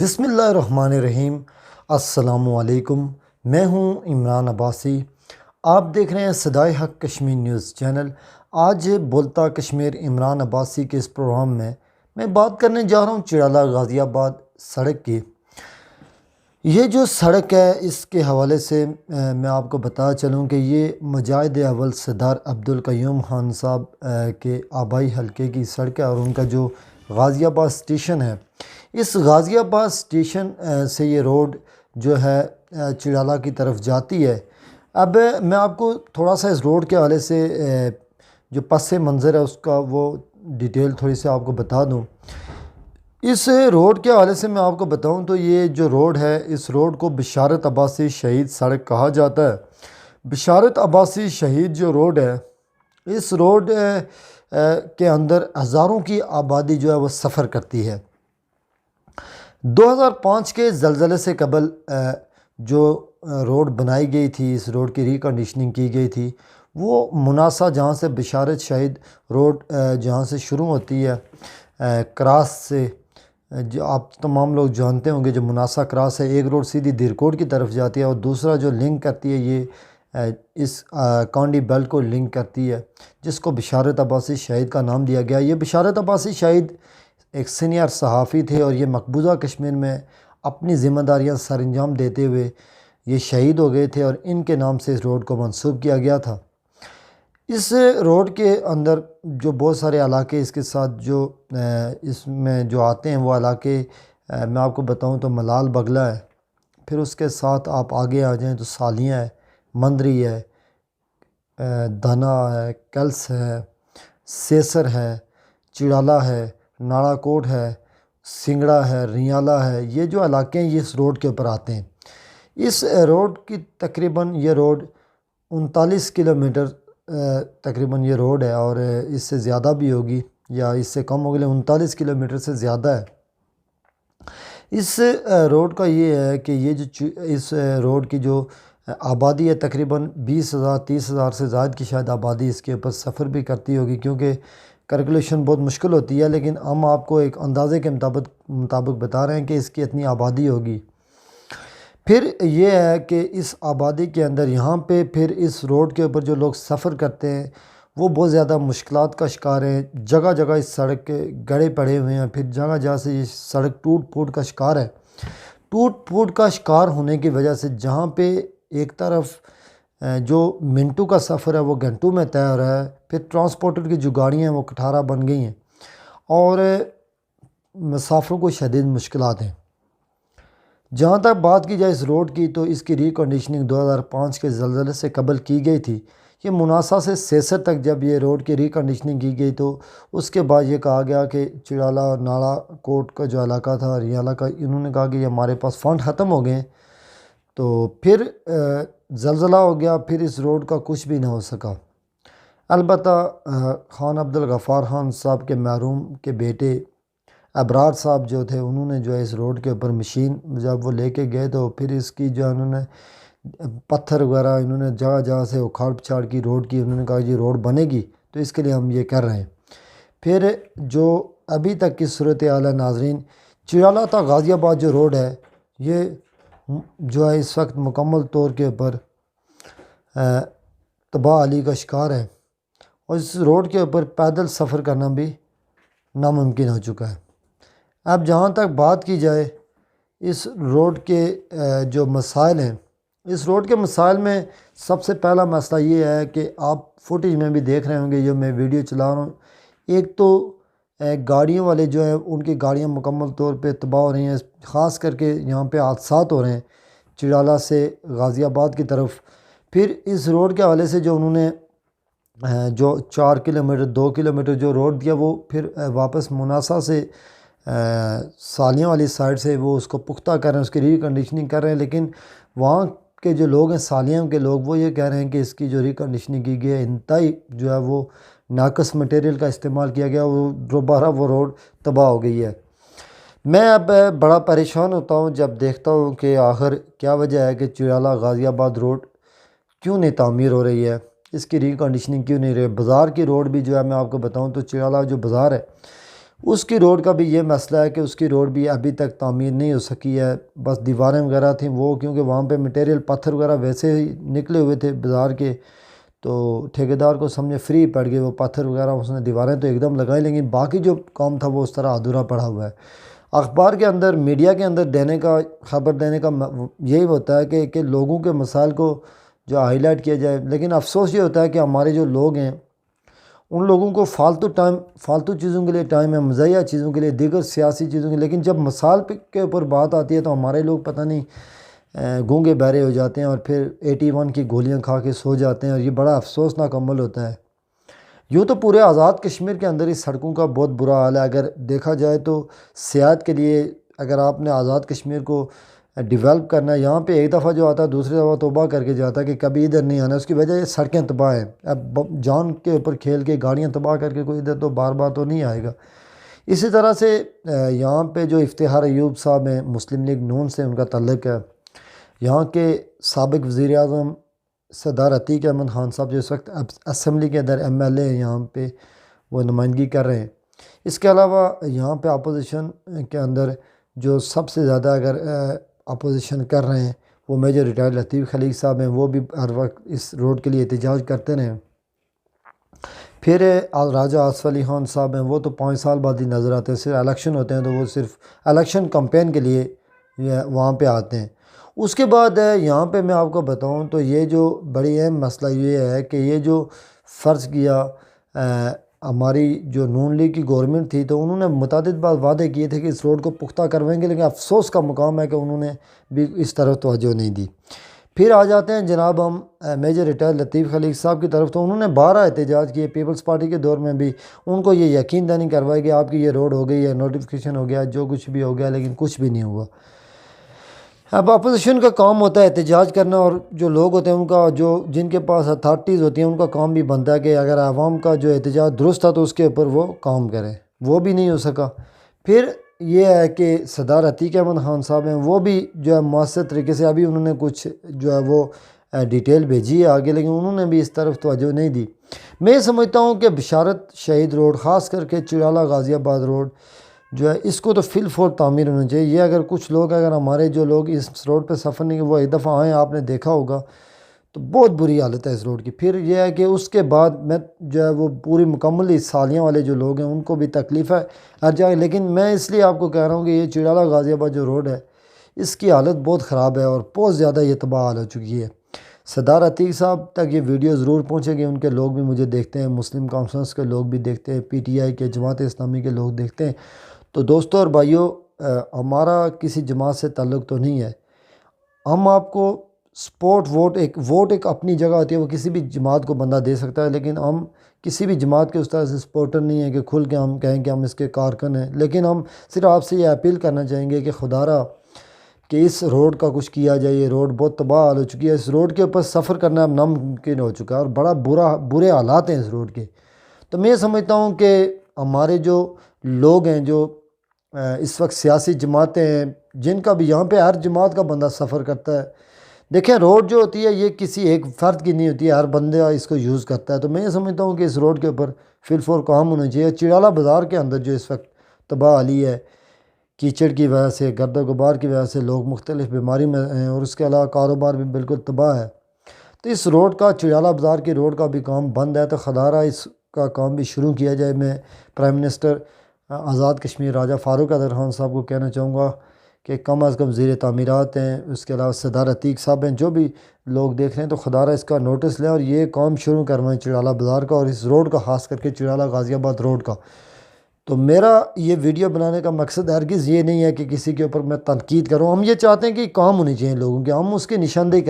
بسم اللہ الرحمن الرحیم۔ السلام علیکم، میں ہوں عمران عباسی۔ آپ دیکھ رہے ہیں صدائے حق کشمیر نیوز چینل۔ آج بولتا کشمیر عمران عباسی کے اس پروگرام میں بات کرنے جا رہا ہوں چڑالہ غازی آباد سڑک کی۔ یہ جو سڑک ہے اس کے حوالے سے میں آپ کو بتا چلوں کہ یہ مجاہد اول سردار عبدالقیوم خان صاحب کے آبائی حلقے کی سڑک ہے، اور ان کا جو غازی آباد اسٹیشن ہے، اس غازی آباد اسٹیشن سے یہ روڈ جو ہے چڑالہ کی طرف جاتی ہے۔ اب میں آپ کو تھوڑا سا اس روڈ کے حوالے سے جو پس منظر ہے اس کا وہ ڈیٹیل تھوڑی سی آپ کو بتا دوں۔ اس روڈ کے حوالے سے میں آپ کو بتاؤں تو یہ جو روڈ ہے، اس روڈ کو بشارت عباسی شہید سڑک کہا جاتا ہے۔ بشارت عباسی شہید جو روڈ ہے، اس روڈ کے اندر ہزاروں کی آبادی جو ہے وہ سفر کرتی ہے۔ 2005 کے زلزلے سے قبل جو روڈ بنائی گئی تھی، اس روڈ کی ریکنڈیشننگ کی گئی تھی، وہ مناسا جہاں سے بشارت شہید روڈ جہاں سے شروع ہوتی ہے کراس سے، جو آپ تمام لوگ جانتے ہوں گے، جو مناسا کراس ہے، ایک روڈ سیدھی دیرکوٹ کی طرف جاتی ہے اور دوسرا جو لنک کرتی ہے یہ اس کانڈی بیلٹ کو لنک کرتی ہے، جس کو بشارت عباسی شہید کا نام دیا گیا۔ یہ بشارت عباسی شہید ایک سینئر صحافی تھے اور یہ مقبوضہ کشمیر میں اپنی ذمہ داریاں سر انجام دیتے ہوئے یہ شہید ہو گئے تھے، اور ان کے نام سے اس روڈ کو منسوب کیا گیا تھا۔ اس روڈ کے اندر جو بہت سارے علاقے اس کے ساتھ جو اس میں جو آتے ہیں، وہ علاقے میں آپ کو بتاؤں تو ملال بگلہ ہے، پھر اس کے ساتھ آپ آگے آ جائیں تو سالیاں ہے، مندری ہے، دھنا ہے، کلس ہے، سیسر ہے، چڑالہ ہے، ناڑا کوٹ ہے، سنگڑا ہے، ریالہ ہے۔ یہ جو علاقے ہیں یہ اس روڈ کے اوپر آتے ہیں۔ اس روڈ کی تقریباً یہ روڈ 39 کلومیٹر تقریباً یہ روڈ ہے، اور اس سے زیادہ بھی ہوگی یا اس سے کم ہوگی، 39 کلومیٹر سے زیادہ ہے۔ اس روڈ کا یہ ہے کہ یہ جو اس روڈ کی جو آبادی ہے تقریباً 20,000 30,000 سے زائد کی شاید آبادی اس کے اوپر سفر بھی کرتی ہوگی، کیونکہ کیلکولیشن بہت مشکل ہوتی ہے، لیکن ہم آپ کو ایک اندازے کے مطابق بتا رہے ہیں کہ اس کی اتنی آبادی ہوگی۔ پھر یہ ہے کہ اس آبادی کے اندر یہاں پہ پھر اس روڈ کے اوپر جو لوگ سفر کرتے ہیں وہ بہت زیادہ مشکلات کا شکار ہیں۔ جگہ جگہ اس سڑک کے گڑھے پڑے ہوئے ہیں، پھر جگہ جگہ سے یہ سڑک ٹوٹ پھوٹ کا شکار ہے۔ ٹوٹ پھوٹ کا شکار ہونے کی وجہ سے جہاں پہ ایک طرف جو منٹوں کا سفر ہے وہ گھنٹوں میں طے ہو رہا ہے، پھر ٹرانسپورٹر کی جو گاڑیاں ہیں وہ کٹھارہ بن گئی ہیں اور مسافروں کو شدید مشکلات ہیں۔ جہاں تک بات کی جائے اس روڈ کی تو اس کی ریکنڈیشننگ 2005 کے زلزلے سے قبل کی گئی تھی۔ یہ مناسا سے سیسر تک جب یہ روڈ کی ریکنڈیشننگ کی گئی تو اس کے بعد یہ کہا گیا کہ چڑالہ ناڑا کوٹ کا جو علاقہ تھا، ریالہ کا، انہوں نے کہا کہ یہ ہمارے پاس فنڈ ختم ہو گئے ہیں، تو پھر زلزلہ ہو گیا، پھر اس روڈ کا کچھ بھی نہ ہو سکا۔ البتہ خان عبدالغفار خان صاحب کے محروم کے بیٹے ابرار صاحب جو تھے، انہوں نے جو ہے اس روڈ کے اوپر مشین جب وہ لے کے گئے تو پھر اس کی جو انہوں نے پتھر وغیرہ انہوں نے جگہ جگہ سے اکھاڑ پچھاڑ کی روڈ کی، انہوں نے کہا یہ روڈ بنے گی تو اس کے لیے ہم یہ کر رہے ہیں۔ پھر جو ابھی تک کی صورتحال ہے ناظرین، چڑالہ تا غازی آباد جو روڈ ہے یہ جو ہے اس وقت مکمل طور کے اوپر تباہ حالی کا شکار ہے، اور اس روڈ کے اوپر پیدل سفر کرنا بھی ناممکن ہو چکا ہے۔ اب جہاں تک بات کی جائے اس روڈ کے جو مسائل ہیں، اس روڈ کے مسائل میں سب سے پہلا مسئلہ یہ ہے کہ آپ فوٹیج میں بھی دیکھ رہے ہوں گے، جو میں ویڈیو چلا رہا ہوں، ایک تو گاڑیوں والے جو ہیں ان کی گاڑیاں مکمل طور پہ تباہ ہو رہی ہیں، خاص کر کے یہاں پہ حادثات ہو رہے ہیں چڑالہ سے غازی آباد کی طرف۔ پھر اس روڈ کے حوالے سے جو انہوں نے جو 4 کلومیٹر 2 کلومیٹر جو روڈ دیا، وہ پھر واپس مناسا سے سالیاں والی سائڈ سے وہ اس کو پختہ کر رہے ہیں، اس کی ریکنڈیشننگ کر رہے ہیں، لیکن وہاں کے جو لوگ ہیں سالیاں کے لوگ، وہ یہ کہہ رہے ہیں کہ اس کی جو ریکنڈیشننگ کی گئی ہے انتہائی جو ہے وہ ناقص مٹیریل کا استعمال کیا گیا، وہ دوبارہ وہ روڈ تباہ ہو گئی ہے۔ میں اب بڑا پریشان ہوتا ہوں جب دیکھتا ہوں کہ آخر کیا وجہ ہے کہ چڑالہ غازی آباد روڈ کیوں نہیں تعمیر ہو رہی ہے، اس کی ریکنڈیشننگ کیوں نہیں رہی۔ بازار کی روڈ بھی جو ہے میں آپ کو بتاؤں تو چڑالہ جو بازار ہے اس کی روڈ کا بھی یہ مسئلہ ہے کہ اس کی روڈ بھی ابھی تک تعمیر نہیں ہو سکی ہے، بس دیواریں وغیرہ تھیں وہ، کیونکہ وہاں پہ مٹیریل پتھر وغیرہ ویسے ہی نکلے ہوئے تھے بازار کے، تو ٹھیکیدار کو سمجھے فری پڑ گئے وہ پتھر وغیرہ، اس نے دیواریں تو ایک دم لگائی لیکن باقی جو کام تھا وہ اس طرح ادھورا پڑا ہوا ہے۔ اخبار کے اندر، میڈیا کے اندر دینے کا، خبر دینے کا یہی ہوتا ہے کہ لوگوں کے مسائل کو جو ہائی لائٹ کیا جائے، لیکن افسوس یہ ہوتا ہے کہ ہمارے جو لوگ ہیں ان لوگوں کو فالتو چیزوں کے لیے ٹائم ہے، مزاحیہ چیزوں کے لیے، دیگر سیاسی چیزوں کے لیے، لیکن جب مسائل کے اوپر بات آتی ہے تو ہمارے لوگ پتہ نہیں گونگے بہرے ہو جاتے ہیں اور پھر 81 کی گولیاں کھا کے سو جاتے ہیں، اور یہ بڑا افسوسناک عمل ہوتا ہے۔ یوں تو پورے آزاد کشمیر کے اندر اس سڑکوں کا بہت برا حال ہے، اگر دیکھا جائے تو سیاحت کے لیے اگر آپ نے آزاد کشمیر کو ڈیولپ کرنا ہے، یہاں پہ ایک دفعہ جو آتا ہے دوسری دفعہ توبہ کر کے جاتا ہے کہ کبھی ادھر نہیں آنا، اس کی وجہ یہ سڑکیں تباہ ہیں۔ اب جان کے اوپر کھیل کے گاڑیاں تباہ کر کے کوئی ادھر تو بار بار تو نہیں آئے گا۔ اسی طرح سے یہاں پہ جو افتخار ایوب صاحب ہیں، مسلم لیگ نون سے ان کا تعلق ہے، یہاں کے سابق وزیر اعظم سردار عتیق احمد خان صاحب جو اس وقت اسمبلی کے اندر ایم ایل اے ہیں، یہاں پہ وہ نمائندگی کر رہے ہیں۔ اس کے علاوہ یہاں پہ اپوزیشن کے اندر جو سب سے زیادہ اگر اپوزیشن کر رہے ہیں وہ میجر ریٹائرڈ لطیف خلیق صاحب ہیں، وہ بھی ہر وقت اس روڈ کے لیے احتجاج کرتے رہے ہیں۔ پھر راجہ آصف علی خان صاحب ہیں، وہ تو 5 سال بعد ہی نظر آتے ہیں، صرف الیکشن ہوتے ہیں تو وہ صرف الیکشن کمپین کے لیے وہاں پہ آتے ہیں۔ اس کے بعد یہاں پہ میں آپ کو بتاؤں تو یہ جو بڑی اہم مسئلہ یہ ہے کہ یہ جو فرض کیا ہماری جو نون لیگ کی گورنمنٹ تھی تو انہوں نے متعدد بار وعدے کیے تھے کہ اس روڈ کو پختہ کروائیں گے، لیکن افسوس کا مقام ہے کہ انہوں نے بھی اس طرف توجہ نہیں دی۔ پھر آ جاتے ہیں جناب ہم میجر ریٹائرڈ لطیف خلیق صاحب کی طرف، تو انہوں نے 12 احتجاج کیے، پیپلز پارٹی کے دور میں بھی ان کو یہ یقین دہانی کروائی کہ آپ کی یہ روڈ ہو گئی ہے، نوٹیفیکیشن ہو گیا، جو کچھ بھی ہو گیا، لیکن کچھ بھی نہیں ہوا۔ اب اپوزیشن کا کام ہوتا ہے احتجاج کرنا، اور جو لوگ ہوتے ہیں ان کا جن کے پاس اتھارٹیز ہوتی ہیں ان کا کام بھی بنتا ہے کہ اگر عوام کا جو احتجاج درست تھا تو اس کے اوپر وہ کام کریں، وہ بھی نہیں ہو سکا۔ پھر یہ ہے کہ سردار عتیق احمد خان صاحب ہیں، وہ بھی جو ہے مؤثر طریقے سے، ابھی انہوں نے کچھ جو ہے وہ ڈیٹیل بھیجی ہے آگے، لیکن انہوں نے بھی اس طرف توجہ نہیں دی۔ میں سمجھتا ہوں کہ بشارت شہید روڈ، خاص کر کے چڑالہ غازی آباد روڈ جو ہے، اس کو تو فی الفور تعمیر ہونا چاہیے۔ یہ اگر کچھ لوگ، اگر ہمارے جو لوگ اس روڈ پہ سفر نہیں، وہ ایک دفعہ آئیں، آپ نے دیکھا ہوگا تو بہت بری حالت ہے اس روڈ کی۔ پھر یہ ہے کہ اس کے بعد میں جو ہے وہ پوری مکمل سالیاں والے جو لوگ ہیں ان کو بھی تکلیف ہے ہر جگہ، لیکن میں اس لیے آپ کو کہہ رہا ہوں کہ یہ چڑالہ غازی آباد جو روڈ ہے اس کی حالت بہت خراب ہے اور بہت زیادہ یہ تباہ حال ہو چکی ہے۔ سردار عتیق صاحب تک یہ ویڈیو ضرور پہنچے گی، ان کے لوگ بھی مجھے دیکھتے ہیں، مسلم کانفرنس کے لوگ بھی دیکھتے ہیں، PTI کے، جماعت اسلامی کے لوگ دیکھتے ہیں۔ تو دوستوں اور بھائیوں، ہمارا کسی جماعت سے تعلق تو نہیں ہے، ہم آپ کو سپورٹ ووٹ ایک اپنی جگہ ہوتی ہے، وہ کسی بھی جماعت کو بندہ دے سکتا ہے، لیکن ہم کسی بھی جماعت کے اس طرح سے سپورٹر نہیں ہیں کہ کھل کے ہم کہیں کہ ہم اس کے کارکن ہیں، لیکن ہم صرف آپ سے یہ اپیل کرنا چاہیں گے کہ خدا را کہ اس روڈ کا کچھ کیا جائے۔ یہ روڈ بہت تباہ حال ہو چکی ہے، اس روڈ کے اوپر سفر کرنا اب ناممکن ہو چکا ہے اور بڑا برے حالات ہیں اس روڈ کے۔ تو میں سمجھتا ہوں کہ ہمارے جو لوگ ہیں، جو اس وقت سیاسی جماعتیں ہیں، جن کا بھی یہاں پہ ہر جماعت کا بندہ سفر کرتا ہے، دیکھیں روڈ جو ہوتی ہے یہ کسی ایک فرد کی نہیں ہوتی ہے، ہر بندہ اس کو یوز کرتا ہے۔ تو میں یہ سمجھتا ہوں کہ اس روڈ کے اوپر فی الفور کام ہونا چاہیے۔ چڑالہ بازار کے اندر جو اس وقت تباہ حالی ہے، کیچڑ کی وجہ سے، گرد و غبار کی وجہ سے لوگ مختلف بیماری میں ہیں، اور اس کے علاوہ کاروبار بھی بالکل تباہ ہے۔ تو اس روڈ کا، چڑالہ بازار کی روڈ کا بھی کام بند ہے، تو خدا را اس کا کام بھی شروع کیا جائے۔ میں پرائم منسٹر آزاد کشمیر راجہ فاروق قادر خان صاحب کو کہنا چاہوں گا کہ کم از کم زیر تعمیرات ہیں، اس کے علاوہ سردار عتیق صاحب ہیں، جو بھی لوگ دیکھ رہے ہیں تو خدا را اس کا نوٹس لیں اور یہ کام شروع کروائیں چڑالہ بازار کا، اور اس روڈ کا، خاص کر کے چڑالہ غازی آباد روڈ کا۔ تو میرا یہ ویڈیو بنانے کا مقصد ہرگز یہ نہیں ہے کہ کسی کے اوپر میں تنقید کروں، ہم یہ چاہتے ہیں کہ کام ہونے چاہیے لوگوں کے، ہم اس کی نشاندہی